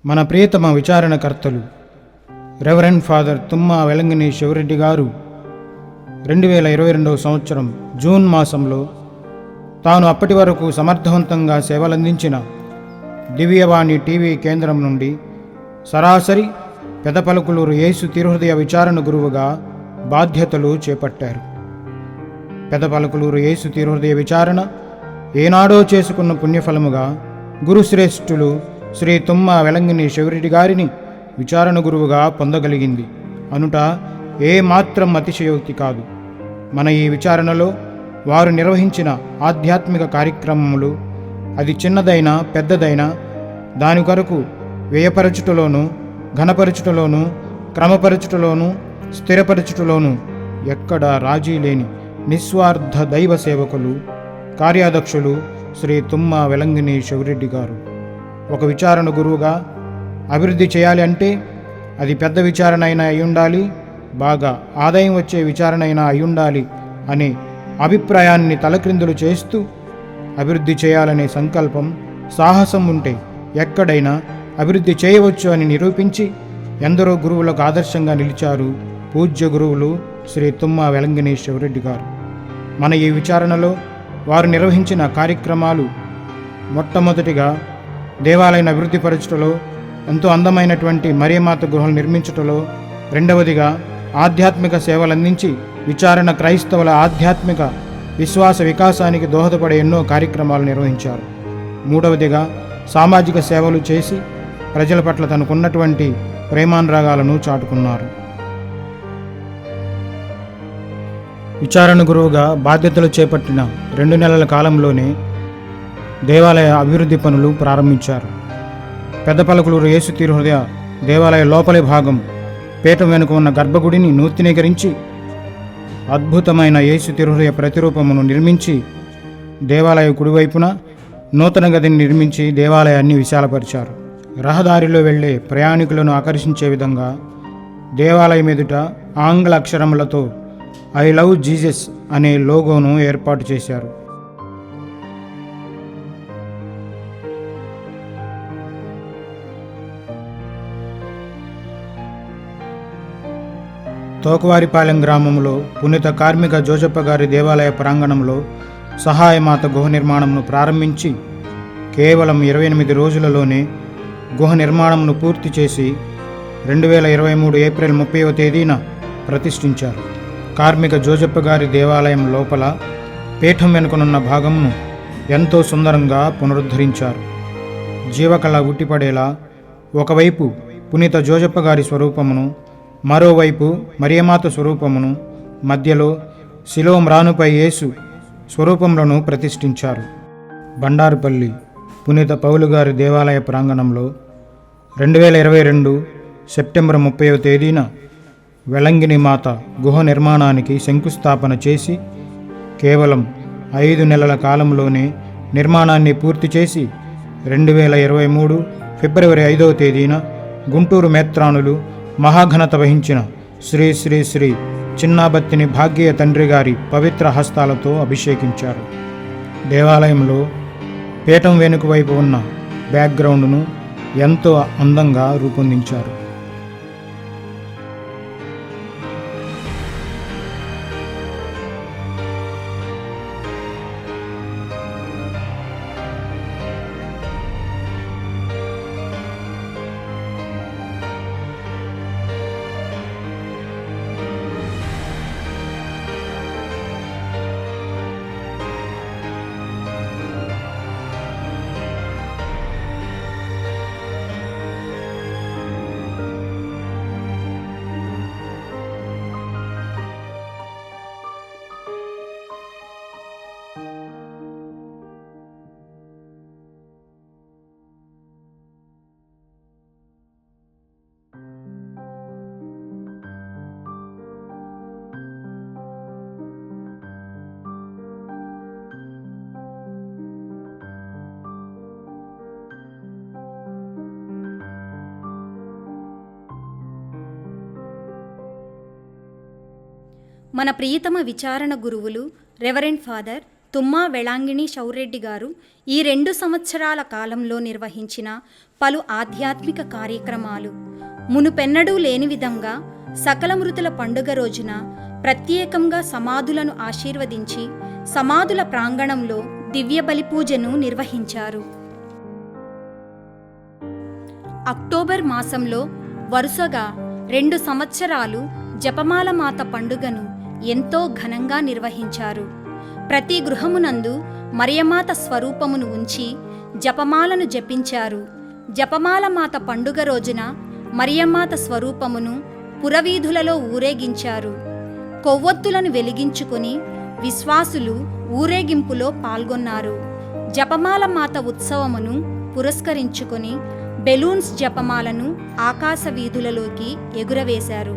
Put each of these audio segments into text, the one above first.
మన ప్రియతమ విచారణకర్తలు reverend father తుమ్మా Velangini Siva Reddy గారు 2022 సంవత్సరం జూన్ మాసంలో తాను అప్పటి వరకు సమర్థవంతంగా సేవలందించిన దివ్యవాణి టీవీ కేంద్రం నుండి సరాసరి పెదపలుకులూరు యేసు తిరుహృదయ విచారణ గురువుగా బాధ్యతలు చేపట్టారు. పెదపలుకులూరు యేసు తిరుహృదయ విచారణ ఏనాడో చేసుకున్న పుణ్యఫలముగా గురుశ్రేష్ఠులు శ్రీ తుమ్మా వెలంగిని శివరెడ్డి గారిని విచారణ గురువుగా పొందగలిగింది అనుట ఏ మాత్రం అతిశయోక్తి కాదు. మన ఈ విచారణలో వారు నిర్వహించిన ఆధ్యాత్మిక కార్యక్రమములు అది చిన్నదైనా పెద్దదైనా దాని కొరకు వ్యయపరచుటలోనూ ఘనపరచుటలోనూ క్రమపరచుటలోనూ స్థిరపరచుటలోనూ ఎక్కడ రాజీ లేని నిస్వార్థ దైవ సేవకులు కార్యాధ్యక్షులు శ్రీ తుమ్మా వెలంగిని శివరెడ్డి గారు. ఒక విచారణ గురువుగా అభివృద్ధి చేయాలి అంటే అది పెద్ద విచారణ అయినా అయ్యుండాలి, బాగా ఆదాయం వచ్చే విచారణ అయినా అయ్యుండాలి అనే అభిప్రాయాన్ని తలక్రిందులు చేస్తూ అభివృద్ధి చేయాలనే సంకల్పం సాహసం ఉంటే ఎక్కడైనా అభివృద్ధి చేయవచ్చు అని నిరూపించి ఎందరో గురువులకు ఆదర్శంగా నిలిచారు పూజ్య గురువులు శ్రీ తుమ్మా వెలంగిని శివరెడ్డి గారు. మన ఈ విచారణలో వారు నిర్వహించిన కార్యక్రమాలు మొట్టమొదటిగా దేవాలయాన్ని అభివృద్ధిపరచుటలో, ఎంతో అందమైనటువంటి మరియమాత గృహాలు నిర్మించుటలో, రెండవదిగా ఆధ్యాత్మిక సేవలందించి విచారణ క్రైస్తవుల ఆధ్యాత్మిక విశ్వాస వికాసానికి దోహదపడే ఎన్నో కార్యక్రమాలు నిర్వహించారు. మూడవదిగా సామాజిక సేవలు చేసి ప్రజల పట్ల తనకున్నటువంటి ప్రేమానురాగాలను చాటుకున్నారు. విచారణ గురువుగా బాధ్యతలు చేపట్టిన 2 నెలల కాలంలోనే దేవాలయ అభివృద్ధి పనులు ప్రారంభించారు. పెదపలుకులూరు యేసు తిరుహృదయ దేవాలయ లోపలి భాగం పీఠం వెనుక ఉన్న గర్భగుడిని నూతనీకరించి అద్భుతమైన యేసు తిరుహృదయ ప్రతిరూపమును నిర్మించి దేవాలయ కుడివైపున నూతన గదిని నిర్మించి దేవాలయాన్ని విశాలపరిచారు. రహదారిలో వెళ్లే ప్రయాణికులను ఆకర్షించే విధంగా దేవాలయం ఎదుట ఆంగ్ల అక్షరములతో ఐ లవ్ జీసస్ అనే లోగోను ఏర్పాటు చేశారు. తోకవారిపాలెం గ్రామంలో పునీత కార్మిక జోజప్ప గారి దేవాలయ ప్రాంగణంలో సహాయమాత గుహ నిర్మాణంను ప్రారంభించి కేవలం 28 రోజులలోనే గుహ నిర్మాణంను పూర్తి చేసి 2023 ఏప్రిల్ 30వ తేదీన ప్రతిష్ఠించారు. కార్మిక జోజప్ప గారి దేవాలయం లోపల పీఠం వెనుకనున్న భాగంను ఎంతో సుందరంగా పునరుద్ధరించారు. జీవకళ ఉట్టిపడేలా ఒకవైపు పునీత జోజప్ప గారి స్వరూపమును, మరోవైపు మరియమాత స్వరూపమును, మధ్యలో శిలో మ్రానుపై యేసు స్వరూపములను ప్రతిష్ఠించారు. బండారుపల్లి పునీత పౌలు గారి దేవాలయ ప్రాంగణంలో 2022 సెప్టెంబర్ 30వ తేదీన వెలంగిని మాత గుహ నిర్మాణానికి శంకుస్థాపన చేసి కేవలం 5 నెలల కాలంలోనే నిర్మాణాన్ని పూర్తి చేసి 2023 ఫిబ్రవరి 5వ తేదీన గుంటూరు మేత్రానులు మహాఘనత వహించిన శ్రీ శ్రీ శ్రీ చిన్నాబత్తిని భాగ్య తండ్రి గారి పవిత్ర హస్తాలతో అభిషేకించారు. దేవాలయంలో పీఠం వెనుక వైపు ఉన్న బ్యాక్గ్రౌండ్ను ఎంతో అందంగా రూపొందించారు. మన ప్రియతమ విచారణ గురువులు రెవరెండ్ ఫాదర్ తుమ్మా వెళాంగిణి శౌరెడ్డి గారు ఈ 2 సంవత్సరాల కాలంలో నిర్వహించిన పలు ఆధ్యాత్మిక కార్యక్రమాలు మునుపెన్నడూ లేని విధంగా సకల మృతుల పండుగ రోజున ప్రత్యేకంగా సమాధులను ఆశీర్వదించి సమాధుల ప్రాంగణంలో దివ్య బలిపూజను నిర్వహించారు. అక్టోబర్ మాసంలో వరుసగా 2 సంవత్సరాలు జపమాల మాత పండుగను ఎంతో ఘనంగా నిర్వహించారు. ప్రతి గృహమునందు మరియమాత స్వరూపమును ఉంచి జపమాలను జపించారు. జపమాల మాత పండుగ రోజున మరియమాత స్వరూపమును పురవీధులలో ఊరేగించారు. కొవ్వొత్తులను వెలిగించుకుని విశ్వాసులు ఊరేగింపులో పాల్గొన్నారు. జపమాల మాత ఉత్సవమును పురస్కరించుకొని బెలూన్స్ జపమాలను ఆకాశ వీధులలోకి ఎగురవేశారు.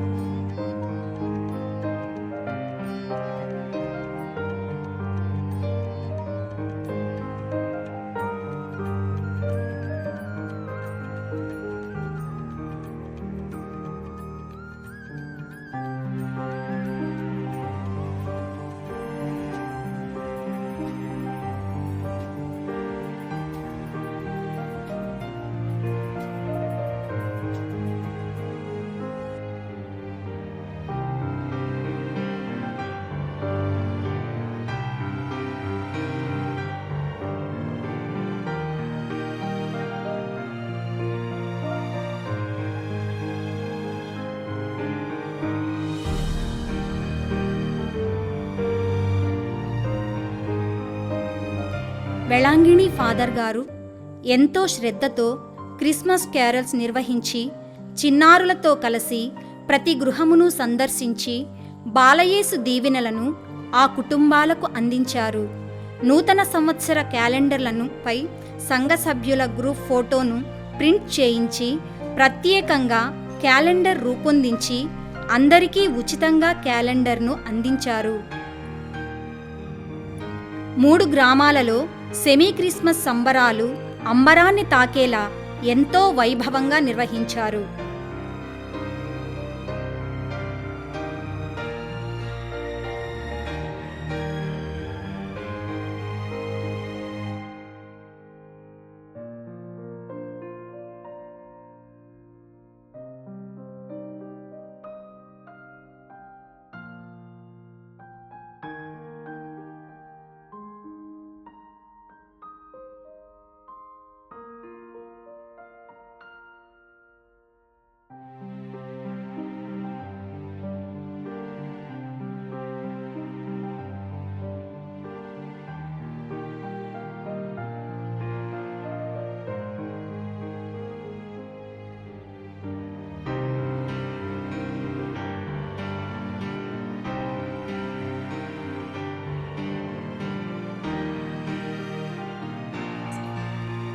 వెళాంగిణి ఫాదర్ గారు ఎంతో శ్రద్ధతో క్రిస్మస్ క్యారల్స్ నిర్వహించి చిన్నారులతో కలిసి ప్రతి గృహమును సందర్శించి బాలయేసు దీవెనలను ఆ కుటుంబాలకు అందించారు. నూతన సంవత్సర క్యాలెండర్లను పై సంఘ సభ్యుల గ్రూప్ ఫోటోను ప్రింట్ చేయించి ప్రత్యేకంగా క్యాలెండర్ రూపొందించి అందరికీ ఉచితంగా క్యాలెండర్ను అందించారు. 3 గ్రామాలలో సెమీ క్రిస్మస్ సంబరాలు అంబరాన్ని తాకేలా ఎంతో వైభవంగా నిర్వహించారు.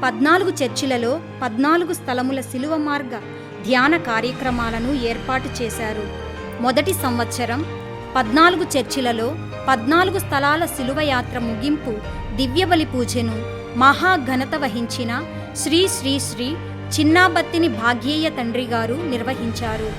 పద్నాలుగు చర్చిలలో 14 స్థలముల శిలువ మార్గ ధ్యాన కార్యక్రమాలను ఏర్పాటు చేశారు. మొదటి సంవత్సరం 14 చర్చిలలో 14 స్థలాల శిలువ యాత్ర ముగింపు దివ్యబలి పూజను మహాఘనత వహించిన శ్రీ శ్రీ శ్రీ చిన్నాబత్తిని భాగ్యేయ తండ్రి గారు నిర్వహించారు.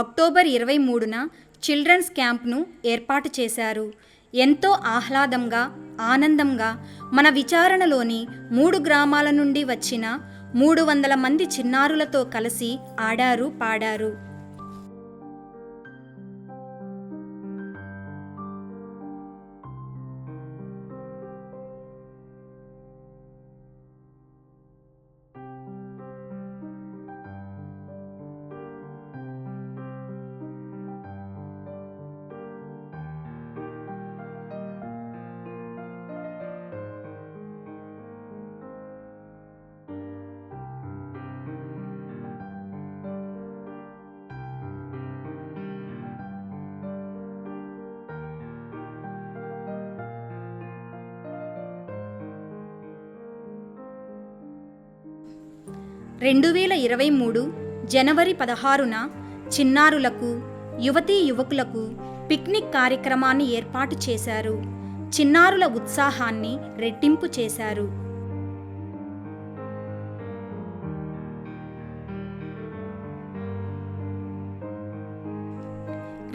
అక్టోబర్ 23న చిల్డ్రన్స్ క్యాంప్ను ఏర్పాటు చేశారు. ఎంతో ఆహ్లాదంగా ఆనందంగా మన విచారణలోని 3 గ్రామాల నుండి వచ్చిన 300 మంది చిన్నారులతో కలిసి ఆడారు పాడారు. జనవరి 16న చిన్నారులకు, యువతీ యువకులకు పిక్నిక్ కార్యక్రమాన్ని ఏర్పాటు చేశారు. చిన్నారుల ఉత్సాహాన్ని రెట్టింపు చేశారు.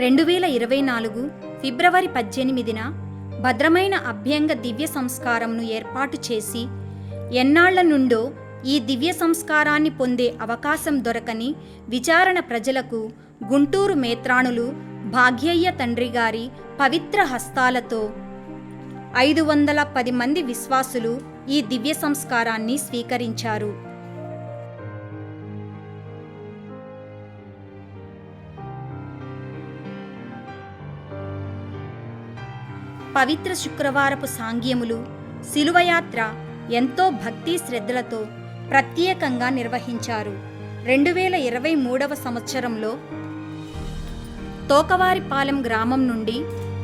2024 ఫిబ్రవరి 18న భద్రమైన అభ్యంగ దివ్య సంస్కారంను ఏర్పాటు చేసి, ఎన్నాళ్ల నుండో ఈ దివ్య సంస్కారాన్ని పొందే అవకాశం దొరకని విచారణ ప్రజలకు గుంటూరు మేత్రాణులు భాగ్యయ్య తండ్రి గారి పవిత్ర హస్తాలతో 510 మంది విశ్వాసులు ఈ దివ్య సంస్కారాన్ని స్వీకరించారు. పవిత్ర శుక్రవారపు సాంగ్యములు, శిలువయాత్ర ఎంతో భక్తి శ్రద్ధలతో ప్రత్యేకంగా నిర్వహించారు. 2023వ సంవత్సరంలో తోకవారిపాలెం గ్రామం నుండి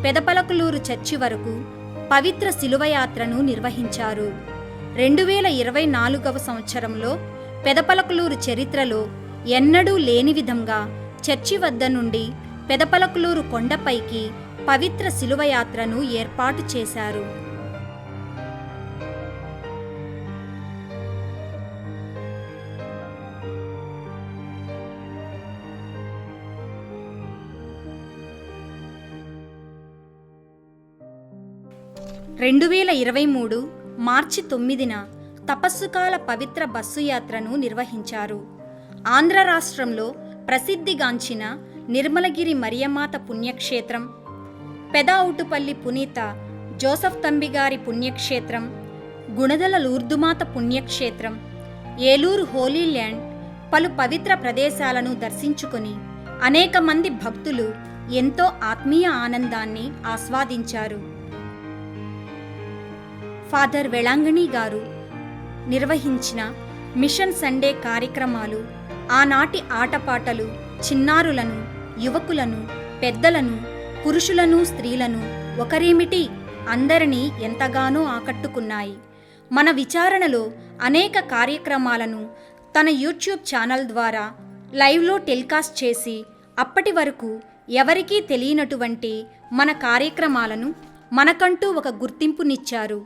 పెదపలకులూరు చర్చి వరకు పవిత్ర శిలువయాత్రను నిర్వహించారు. 2024వ సంవత్సరంలో పెదపలకులూరు చరిత్రలో ఎన్నడూ లేని విధంగా చర్చి వద్ద నుండి పెదపలకులూరు కొండపైకి పవిత్ర శిలువయాత్రను ఏర్పాటు చేశారు. మార్చి 9న తపస్సుకాల పవిత్ర బస్సు యాత్రను నిర్వహించారు. ఆంధ్ర రాష్ట్రంలో ప్రసిద్ధిగాంచిన నిర్మలగిరి మరియమాత పుణ్యక్షేత్రం, పెదావుటుపల్లి పునీత జోసఫ్ తంబిగారి పుణ్యక్షేత్రం, గుణదల లూర్దుమాత పుణ్యక్షేత్రం, ఏలూరు హోలీ ల్యాండ్ పలు పవిత్ర ప్రదేశాలను దర్శించుకుని అనేక మంది భక్తులు ఎంతో ఆత్మీయ ఆనందాన్ని ఆస్వాదించారు. ఫాదర్ వెళాంగణి గారు నిర్వహించిన మిషన్ సండే కార్యక్రమాలు ఆనాటి ఆటపాటలు చిన్నారులను, యువకులను, పెద్దలను, పురుషులను, స్త్రీలను ఒకరేమిటి అందరినీ ఎంతగానో ఆకట్టుకున్నాయి. మన విచారణలో అనేక కార్యక్రమాలను తన యూట్యూబ్ ఛానల్ ద్వారా లైవ్లో టెలికాస్ట్ చేసి అప్పటి వరకు ఎవరికీ తెలియనటువంటి మన కార్యక్రమాలను మనకంటూ ఒక గుర్తింపునిచ్చారు.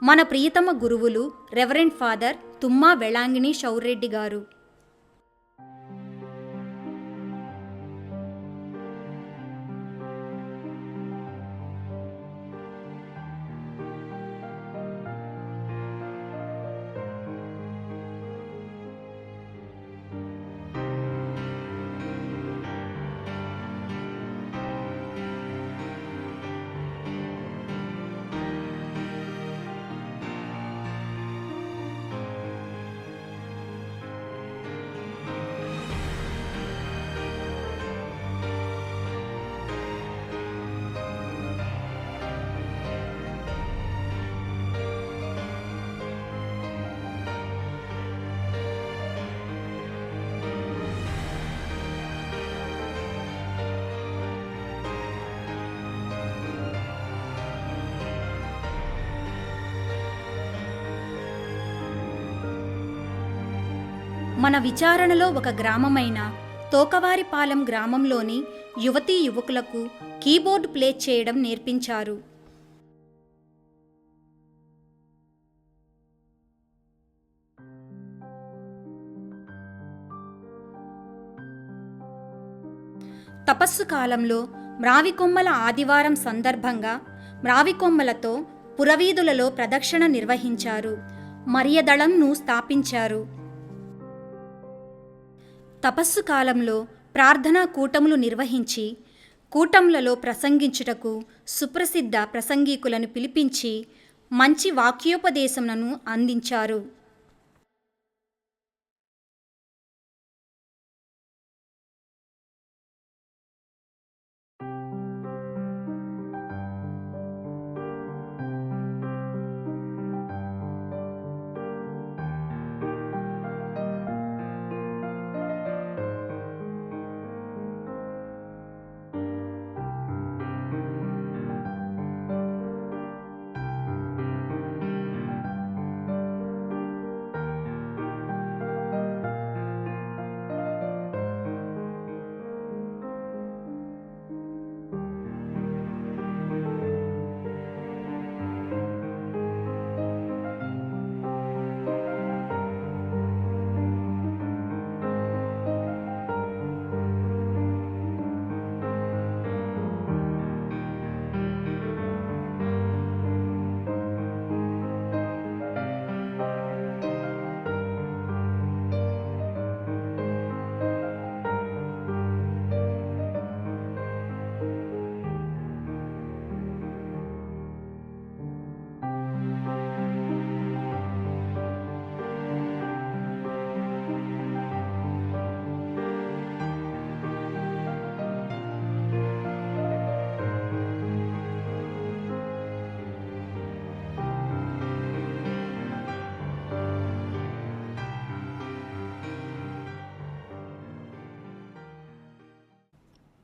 మన ప్రియతమ గురువులు రెవరెండ్ ఫాదర్ తుమ్మా వెళాంగిణి శౌర్రెడ్డి గారు. మన విచారణలో ఒక గ్రామమైన తోకవారిపాలెం గ్రామంలోని యువతీ యువకులకు కీబోర్డ్ ప్లే చేయడం నేర్పించారు. తపస్సు కాలంలో మ్రావికొమ్మల ఆదివారం సందర్భంగా మ్రావికొమ్మలతో పురవీధులలో ప్రదక్షిణ నిర్వహించారు. మరియదళంను స్థాపించారు. తపస్సు కాలంలో ప్రార్థనా కూటములు నిర్వహించి కూటములలో ప్రసంగించుటకు సుప్రసిద్ధ ప్రసంగికులను పిలిపించి మంచి వాక్యోపదేశములను అందించారు.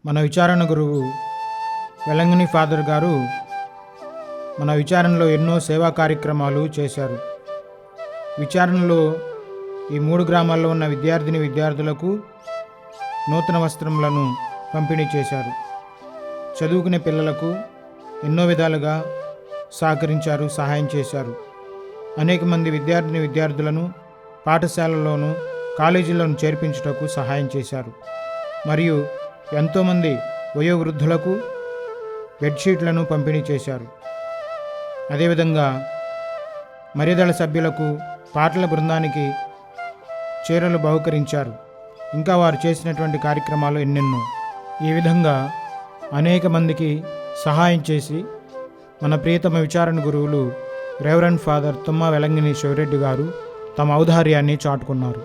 మన విచారణ గురువు వెలంగిని ఫాదర్ గారు మన విచారణలో ఎన్నో సేవా కార్యక్రమాలు చేశారు. విచారణలో ఈ 3 గ్రామాల్లో ఉన్న విద్యార్థులకు నూతన వస్త్రములను పంపిణీ చేశారు. చదువుకునే పిల్లలకు ఎన్నో విధాలుగా సహకరించారు, సహాయం చేశారు. అనేక మంది విద్యార్థులను పాఠశాలల్లోనూ కాలేజీల్లోనూ చేర్పించుటకు సహాయం చేశారు. మరియు ఎంతోమంది వయోవృద్ధులకు బెడ్షీట్లను పంపిణీ చేశారు. అదేవిధంగా మర్యాదల సభ్యులకు పాటల బృందానికి చీరలు బహుకరించారు. ఇంకా వారు చేసినటువంటి కార్యక్రమాలు ఎన్నెన్నో. ఈ విధంగా అనేక మందికి సహాయం చేసి మన ప్రియతమ విచారణ గురువులు రెవరెండ్ ఫాదర్ తుమ్మా వెలంగిని శివరెడ్డి గారు తమ ఔదార్యాన్ని చాటుకున్నారు.